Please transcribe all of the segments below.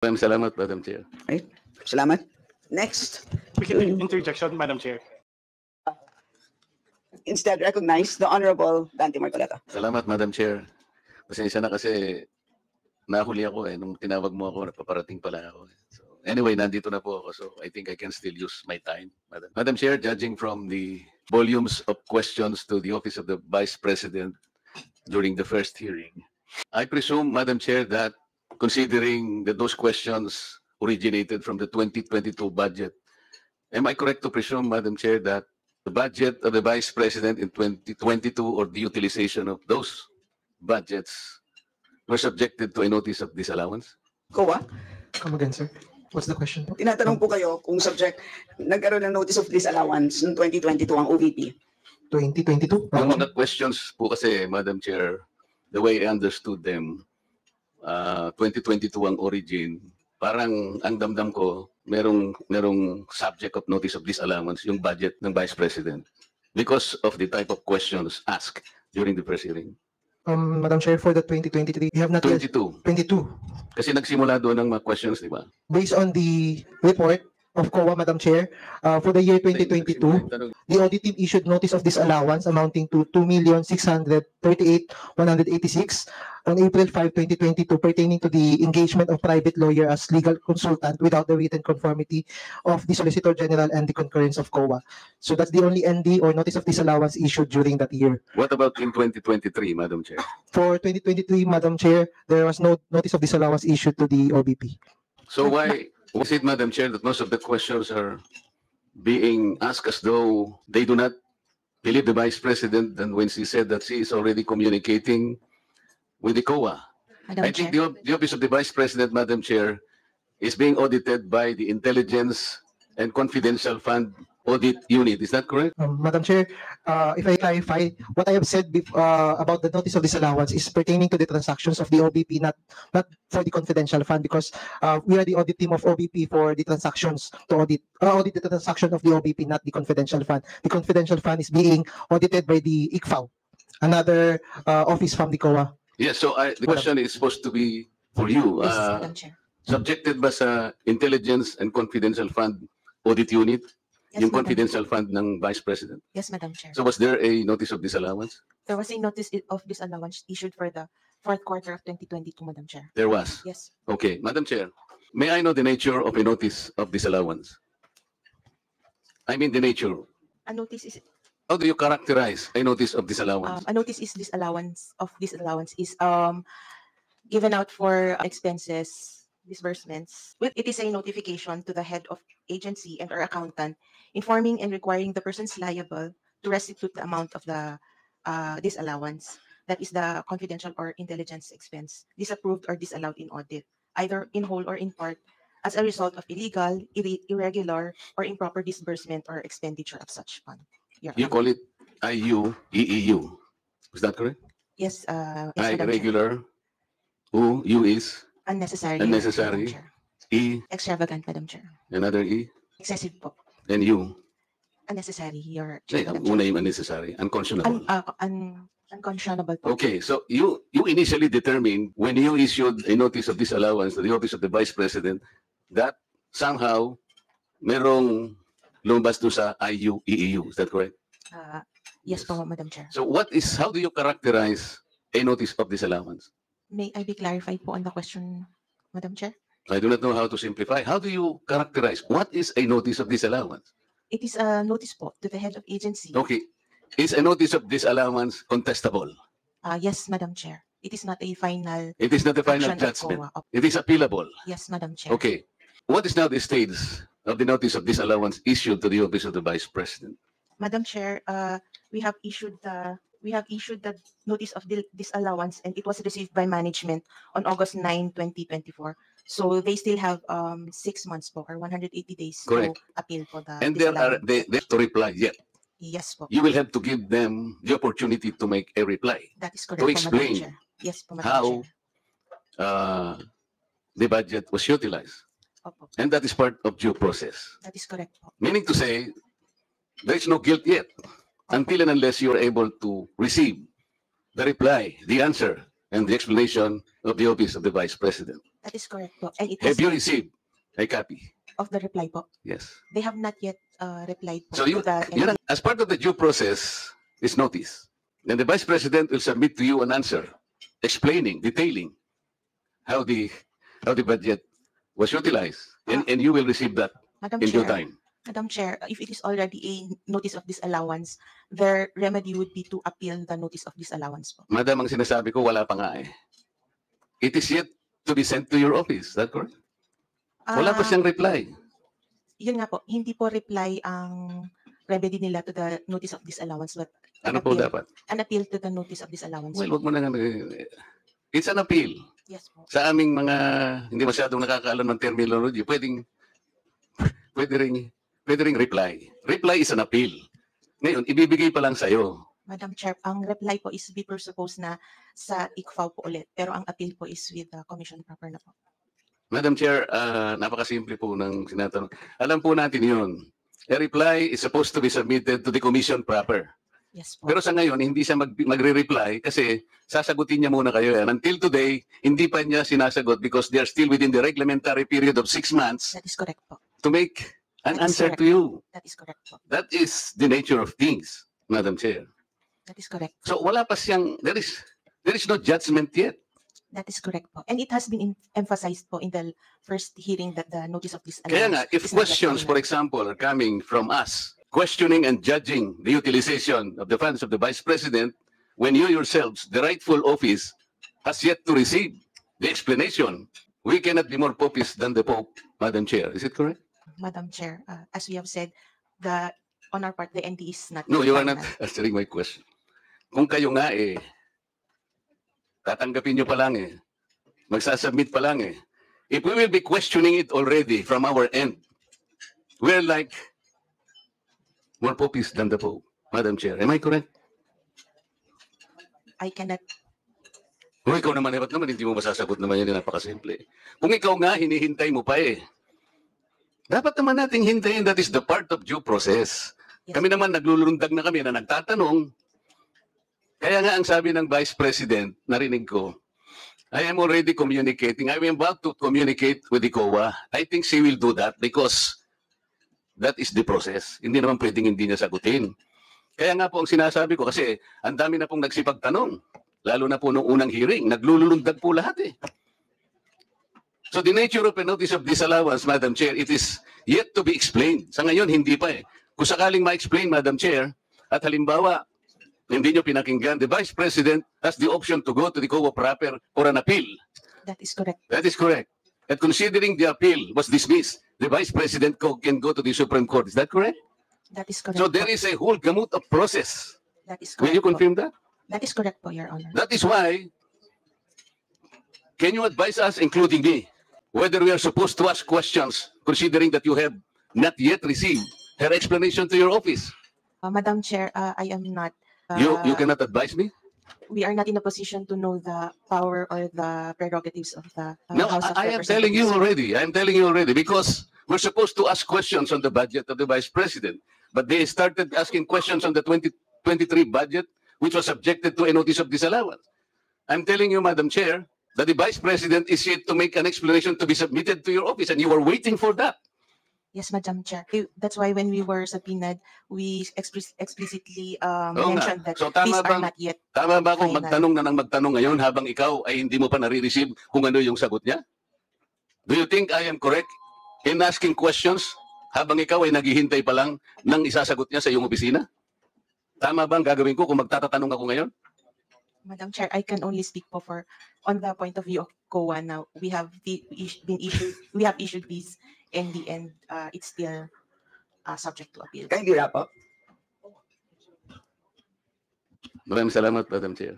Salamat, Madam Chair. Right? Salamat. Next. We can interjection, Madam Chair. Instead, recognize the Honorable Dante Marcoleta. Salamat, Madam Chair. Pasensya na kasi nahuli ako nung tinawag mo ako, napaparating pala ako. So, anyway, nandito na po ako, so I think I can still use my time. Madam Chair, judging from the volumes of questions to the Office of the Vice President during the first hearing, I presume, Madam Chair, that considering that those questions originated from the 2022 budget, am I correct to presume, Madam Chair, that the budget of the Vice President in 2022 or the utilization of those budgets were subjected to a notice of disallowance? COA, Come again, sir. What's the question? tinatanong po kayo kung subject, nagkaroon ng notice of disallowance noong 2022 ang OVP. 2022? Yung mga questions po kasi, Madam Chair, the way I understood them, 2022 ang origin, parang ang damdam ko, merong subject of notice of disallowance, yung budget ng Vice President, because of the type of questions asked during the first hearing. Madam Chair, for the 2023, we have not yet... 22. 22. Kasi nagsimula doon ng mga questions, di ba? Based on the report of COA, Madam Chair, for the year 2022, the audit team issued notice of disallowance amounting to 2,638,186 on April 5, 2022, pertaining to the engagement of private lawyer as legal consultant without the written conformity of the Solicitor General and the concurrence of COA. So that's the only ND or notice of disallowance issued during that year. What about in 2023, Madam Chair? For 2023, Madam Chair, there was no notice of disallowance issued to the OBP. So why was it, Madam Chair, that most of the questions are being asked as though they do not believe the Vice President, and when she said that she is already communicating with the COA? Madam I think Chair. the Office of the Vice President, Madam Chair, is being audited by the Intelligence and Confidential Fund Audit Unit. Is that correct? Madam Chair, if I clarify, what I have said about the notice of disallowance is pertaining to the transactions of the OBP, not for the confidential fund, because we are the audit team of OBP for the transactions to audit the transaction of the OBP, not the confidential fund. The confidential fund is being audited by the ICFAO, another office from the COA. Yes, so the question is supposed to be for you. Yes, Madam Chair. Subjected ba sa Intelligence and Confidential Fund Audit Unit, Yes, yung Madam. confidential fund ng Vice President? Yes, Madam Chair. So was there a notice of disallowance? There was a notice of disallowance issued for the fourth quarter of 2022, Madam Chair. There was. Yes. Okay, Madam Chair, may I know the nature of a notice of disallowance? I mean the nature. A notice is How do you characterize a notice of disallowance? a notice is disallowance is given out for expenses, disbursements. It is a notification to the head of agency and or accountant informing and requiring the persons liable to restitute the amount of the disallowance. That is the confidential or intelligence expense disapproved or disallowed in audit, either in whole or in part, as a result of illegal, irregular, or improper disbursement or expenditure of such fund. Your You Honor. call it IU, EEU. Is that correct? Yes, I, Madam Chair. regular, U, U is, Unnecessary. Unnecessary. Madam Chair. E, Extravagant, Madam Chair. another E, Excessive po. and U. Unnecessary, Your Ay, Chair. ang una yung unnecessary, unconscionable. Unconscionable po. Okay, so you initially determined when you issued a notice of disallowance to the Office of the Vice President that somehow merong lumabas doon sa IU, EEU. Is that correct? Yes po, Madam Chair. So how do you characterize a notice of disallowance? May I be clarified po on the question, Madam Chair? I do not know how to simplify. How do you characterize? What is a notice of disallowance? It is a notice po to the head of agency. Okay. Is a notice of disallowance contestable? Yes, Madam Chair. It is not a final It is not a final action of judgment. COA. It is appealable. Yes, Madam Chair. Okay. What is now the status of the notice of disallowance issued to the Office of the Vice President? Madam Chair, we have issued the notice of disallowance, and it was received by management on August 9, 2024. So they still have 6 months po, or 180 days Correct. to appeal for the And they have to reply yet. Yes po. You will have to give them the opportunity to make a reply. That is correct to po, explain Madam Chair. Yes po, Madam how Chair. the budget was utilized. Opo. And that is part of due process. That is correct po. Meaning to say, there is no guilt yet until and unless you are able to receive the reply, the answer, and the explanation of the Office of the Vice President. That is correct po. And it Have has you received a copy? of the reply po. Yes. They have not yet replied po So to the yun as part of the due process is notice. Then the Vice President will submit to you an answer explaining, detailing how the budget was utilized. And you will receive that Madam in due Chair. time. Madam Chair, if it is already a notice of disallowance, their remedy would be to appeal the notice of disallowance po. Madam, ang sinasabi ko, wala pa nga eh. It is yet to be sent to your office. Is that correct? Wala pa Ah, siyang reply. Yun nga po, hindi po reply ang remedy nila to the notice of disallowance, but Ano po dapat? an appeal to the notice of disallowance. Well, wag mo na nga. It's an appeal. Yes po. Sa aming mga hindi masyadong nakakaalam ng terminology, pwede ring reply. Reply is an appeal. Ngayon, ibibigay pa lang sa'yo. Madam Chair, ang reply po is we presuppose na sa ICFAO po ulit, pero ang appeal po is with the commission proper na po. Madam Chair, napakasimple po ng sinatanong. Alam po natin yun. A reply is supposed to be submitted to the commission proper. Yes po. Pero sa ngayon, hindi siya magre-reply kasi sasagutin niya muna kayo yan. Until today, hindi pa niya sinasagot because they are still within the reglementary period of 6 months That is correct po. to make an That is answer correct. to you. That is correct po. That is the nature of things, Madam Chair. That is correct. So wala pa siyang, there is no judgment yet. That is correct po. And it has been emphasized po in the first hearing that the notice of disallowance. Kaya nga, if is not yet questions, for final. example, are coming from us, questioning and judging the utilization of the funds of the Vice President, when you yourselves, the rightful office, has yet to receive the explanation, we cannot be more popist than the Pope, Madam Chair. Is it correct? Madam Chair, as we have said, on our part, the ND is not. No, yet you are final. not answering my question. Kung kayo nga tatanggapin nyo pa lang magsasubmit pa lang if we will be questioning it already from our end, we're like more popist than the Pope, Madam Chair. Am I correct? I cannot. Kung ikaw naman, ba't naman hindi mo masasagot naman yan, napakasimple. Kung ikaw nga, hinihintay mo pa dapat naman nating hintayin, that is the part of due process. Yes. Kami naman, naglulundag na kami na nagtatanong. Kaya nga ang sabi ng Vice President, narinig ko, I am already communicating. I am about to communicate with the COA. I think she will do that because that is the process. Hindi naman pwedeng hindi niya sagutin. Kaya nga po ang sinasabi ko kasi ang dami na pong nagsipagtanong. Lalo na po nung unang hearing, naglulundag po lahat So the nature of a notice of disallowance, Madam Chair, it is yet to be explained. Sa ngayon, hindi pa Kung sakaling ma-explain, Madam Chair, at halimbawa, hindi nyo pinakinggan, the Vice President has the option to go to the COA proper for an appeal. That is correct. That is correct. And considering the appeal was dismissed, the Vice President can go to the Supreme Court. Is that correct? That is correct. So there is a whole gamut of process. That is Will correct. you confirm that? That is correct po, Your Honor. That is why, can you advise us, including me, whether we are supposed to ask questions, considering that you have not yet received her explanation to your office? Madam Chair, I am not. You cannot advise me? We are not in a position to know the power or the prerogatives of the No, House of I am telling you Representatives. already. I am telling you already because we're supposed to ask questions on the budget of the Vice President. But they started asking questions on the 2023 budget, which was subjected to a notice of disallowance. I'm telling you, Madam Chair, that the Vice President is yet to make an explanation to be submitted to your office, and you are waiting for that. Yes, Madam Chair. That's why when we were subpoenaed, we explicitly Oo nga. mentioned that So, these tama are bang- not yet. Tama ba kung Final. magtanong na ng magtanong ngayon habang ikaw ay hindi mo pa nare-receive kung ano yung sagot niya? Do you think I am correct in asking questions habang ikaw ay naghihintay pa lang ng isasagot niya sa iyong opisina? Tama ba ang gagawin ko kung magtatatanong ako ngayon? Madam Chair, I can only speak for on the point of view of COA now. We have issued these in the end. It's still subject to appeal. Kindly wrap up. Maraming salamat, Madam Chair.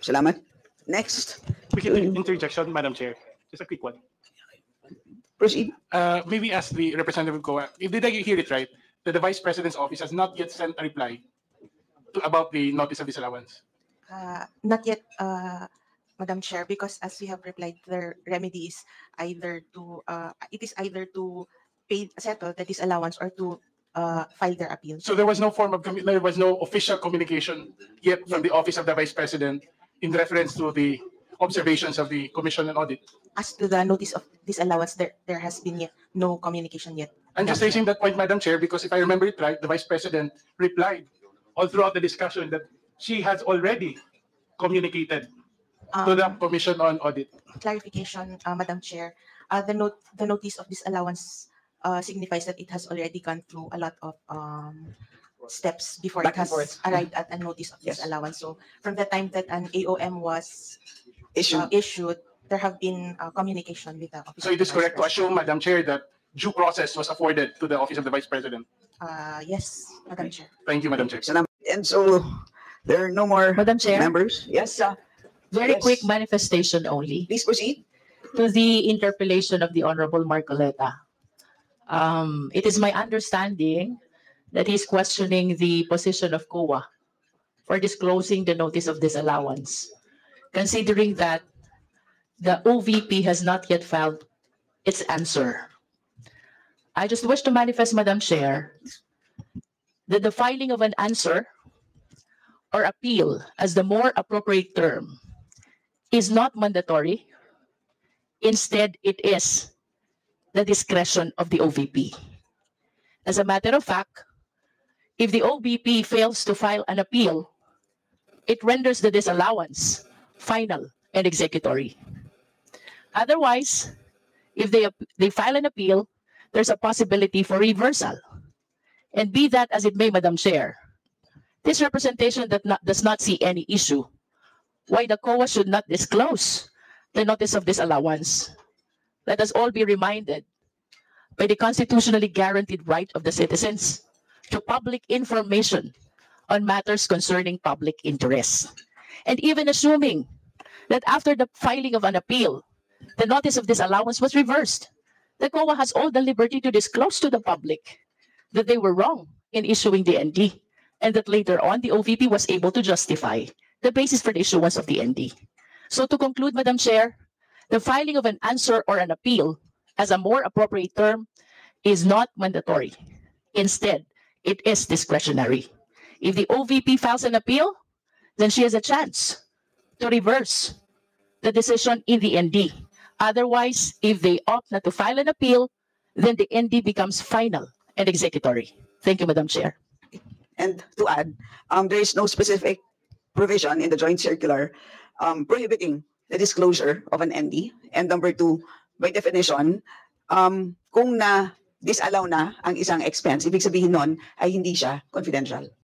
Salamat. Next, Quick interjection, Madam Chair. Just a quick one. proceed. Maybe ask the representative of COA, did I hear it right, that the Vice President's office has not yet sent a reply about the notice of disallowance? Not yet, Madam Chair, because as we have replied, their remedy is either to settle the disallowance or to file their appeal. So there was no form of, there was no official communication yet from the office of the Vice President in reference to the observations of the Commission on Audit. As to the notice of disallowance, there has been yet no communication yet. I'm just raising that point, Madam Chair, because if I remember it right, the Vice President replied all throughout the discussion that she has already communicated to the Commission on Audit. Clarification, Madam Chair. The notice of disallowance signifies that it has already gone through a lot of steps before Back it and has forth. arrived at a notice of Yes. disallowance. So from the time that an AOM was Issue. issued, there have been communication with the office. So of it the is Vice correct to President. assume, Madam Chair, that due process was afforded to the Office of the Vice President. Yes, Madam Chair. Thank you, Madam Chair. And so there are no more Madam Chair, members. Yes, very Yes. quick manifestation only please proceed. to the interpellation of the Honorable Marcoleta. It is my understanding that he's questioning the position of COA for disclosing the notice of disallowance, considering that the OVP has not yet filed its answer. I just wish to manifest, Madam Chair, that the filing of an answer or appeal, as the more appropriate term, is not mandatory. Instead, it is the discretion of the OVP. As a matter of fact, if the OVP fails to file an appeal, it renders the disallowance final and executory. Otherwise, if they file an appeal, there's a possibility for reversal. And be that as it may, Madam Chair, this representation does not see any issue why the COA should not disclose the notice of disallowance. Let us all be reminded by the constitutionally guaranteed right of the citizens to public information on matters concerning public interest. And even assuming that after the filing of an appeal, the notice of disallowance was reversed, the COA has all the liberty to disclose to the public that they were wrong in issuing the ND, and that later on the OVP was able to justify the basis for the issuance of the ND. So to conclude, Madam Chair, the filing of an answer or an appeal, as a more appropriate term, is not mandatory. Instead, it is discretionary. If the OVP files an appeal, then she has a chance to reverse the decision in the ND. Otherwise, if they opt not to file an appeal, then the ND becomes final and executory. Thank you, Madam Chair. And to add, there is no specific provision in the joint circular prohibiting the disclosure of an ND. And number two, by definition, kung na disallow na ang isang expense, ibig sabihin nun ay hindi siya confidential.